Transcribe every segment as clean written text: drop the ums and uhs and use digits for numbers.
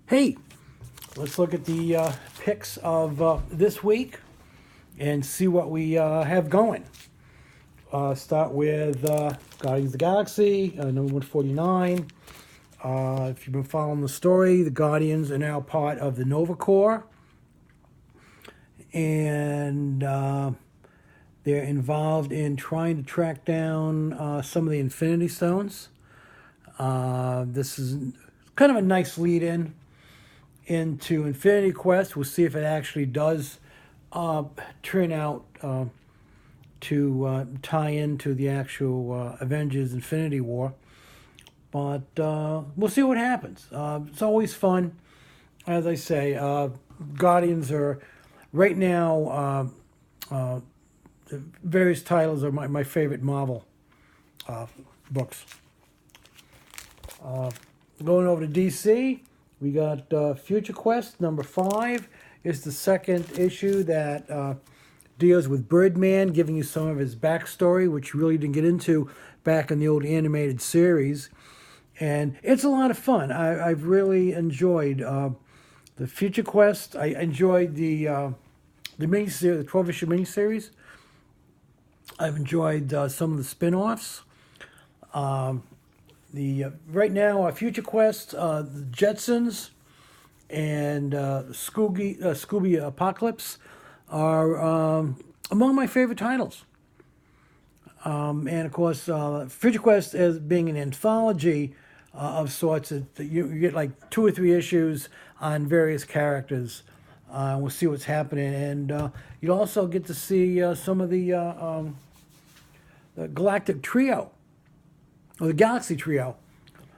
Hey, let's look at the picks of this week and see what we have going. Start with Guardians of the Galaxy, number 149. If you've been following the story, the Guardians are now part of the Nova Corps, and they're involved in trying to track down some of the Infinity Stones. This is kind of a nice lead-in into Infinity Quest. We'll see if it actually does turn out to tie into the actual Avengers Infinity War. But we'll see what happens. It's always fun. As I say, Guardians are, right now, the various titles are my favorite Marvel books. Going over to DC, we got Future Quest number 5. It's the second issue that deals with Birdman, giving you some of his backstory, which you really didn't get into back in the old animated series. And it's a lot of fun. I've really enjoyed the Future Quest. I enjoyed the miniseries, the 12-issue miniseries. I've enjoyed some of the spin-offs. Right now, Future Quest, the Jetsons, and Scooby Apocalypse are among my favorite titles. And of course, Future Quest as being an anthology of sorts. You get like 2 or 3 issues on various characters. We'll see what's happening, and you'll also get to see some of the Galactic Trio, or the Galaxy Trio,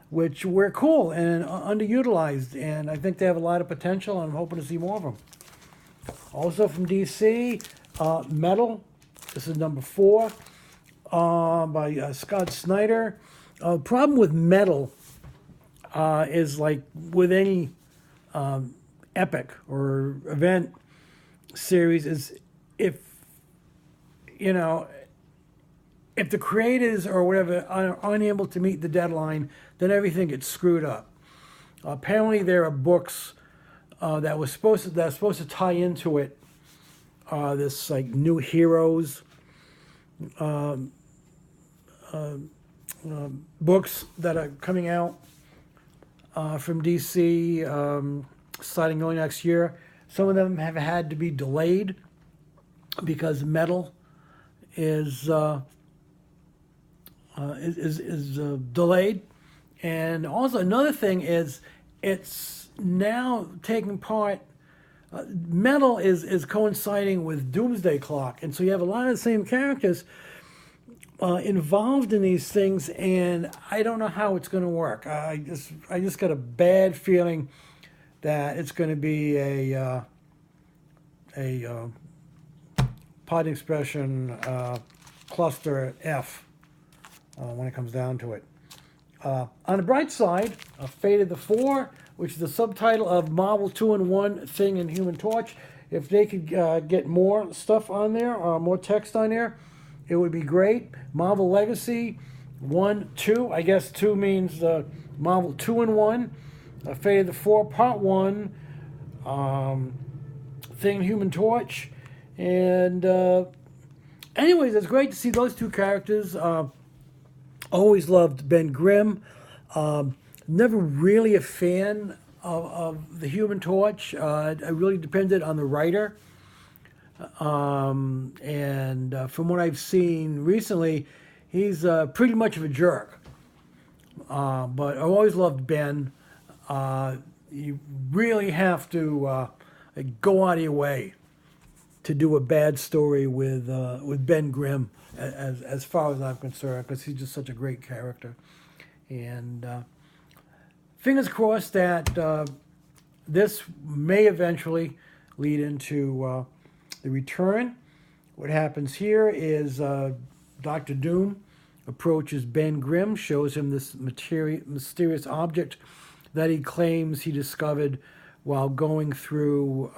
which were cool and underutilized, and I think they have a lot of potential, and I'm hoping to see more of them. Also from DC, Metal. This is number 4 by Scott Snyder. Problem with Metal is like with any epic or event series is if the creators or whatever are unable to meet the deadline, then everything gets screwed up. Apparently, there are books that are supposed to tie into it. This like New Heroes books that are coming out from DC, starting early next year. Some of them have had to be delayed because Metal is delayed. And also another thing is it's now taking part, Metal is coinciding with Doomsday Clock, and so you have a lot of the same characters involved in these things, and I don't know how it's going to work. I just got a bad feeling that it's going to be a pod expression cluster F when it comes down to it. On the bright side, Fate of the Four, which is the subtitle of Marvel 2-in-1 Thing and Human Torch. If they could get more stuff on there, more text on there, it would be great. Marvel Legacy 1-2. I guess 2 means Marvel 2-in-1. Fate of the Four Part 1. Thing and Human Torch. And anyways, it's great to see those 2 characters. Always loved Ben Grimm. Never really a fan of the Human Torch. I really depended on the writer. And from what I've seen recently, he's pretty much of a jerk. But I always loved Ben. You really have to go out of your way to do a bad story with Ben Grimm, as far as I'm concerned, because he's just such a great character. And fingers crossed that this may eventually lead into the return. What happens here is Dr. Doom approaches Ben Grimm, shows him this mysterious object that he claims he discovered while going through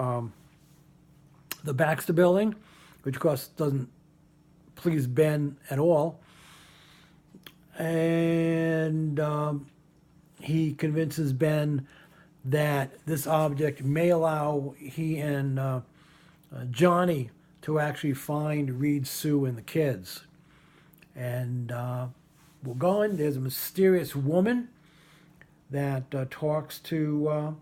the Baxter Building, which of course doesn't please Ben at all. And he convinces Ben that this object may allow he and Johnny to actually find Reed, Sue, and the kids. And we're going. There's a mysterious woman that talks to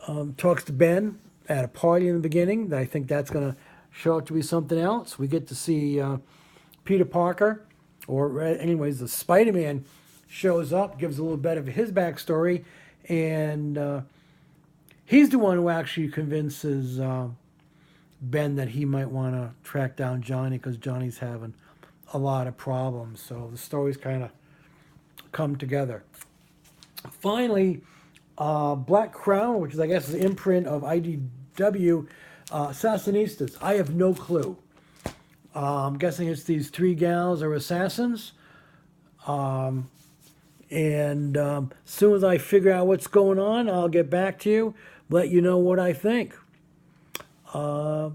Ben at a party in the beginning. I think that's going to show up to be something else. We get to see Peter Parker, or anyways, the Spider-Man shows up, gives a little bit of his backstory, and he's the one who actually convinces Ben that he might want to track down Johnny because Johnny's having a lot of problems. So the stories kind of come together. Finally, Black Crown, which is, I guess, the imprint of IDW, Assassinistas. I have no clue. I'm guessing it's these three gals are assassins. And as soon as I figure out what's going on, I'll get back to you, let you know what I think. But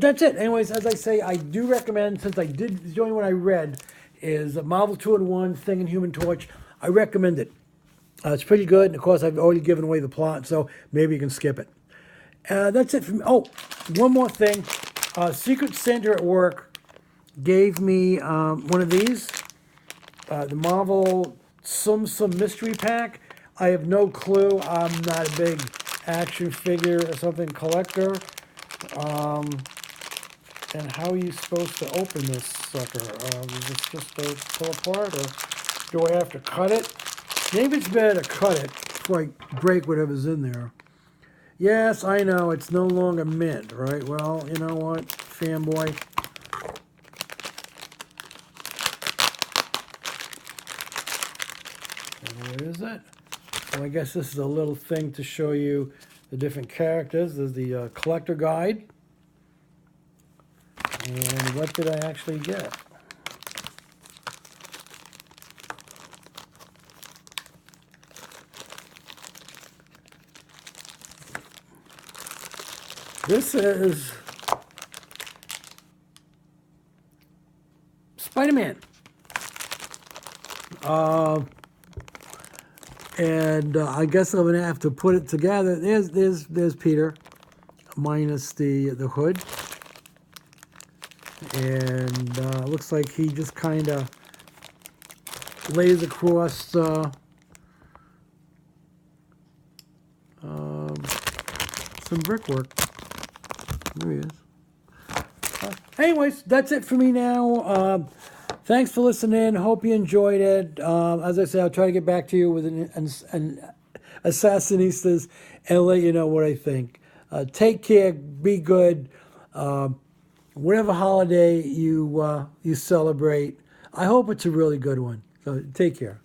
that's it. Anyways, as I say, I do recommend, since I did, the only one I read is Marvel 2-in-1, Thing and Human Torch. I recommend it. It's pretty good. And of course, I've already given away the plot, so maybe you can skip it. That's it from me. Oh, one more thing. Secret Santa at work gave me one of these, the Marvel Some Mystery Pack. I have no clue. I'm not a big action figure or something collector. And how are you supposed to open this sucker? Is this just to pull apart, or do I have to cut it? Maybe it's better to cut it before I break whatever's in there. Yes, I know, it's no longer mint, right? Well, you know what, fanboy? And what is it? Well, I guess this is a little thing to show you the different characters. There's the collector guide. And what did I actually get? This is Spider-Man. And I guess I'm gonna have to put it together. There's Peter, minus the hood, and looks like he just kind of lays across some brickwork. There he is. Anyways, that's it for me now. Thanks for listening. Hope you enjoyed it. As I said, I'll try to get back to you with an Assassinistas and let you know what I think. Take care. Be good. Whatever holiday you celebrate, I hope it's a really good one. So take care.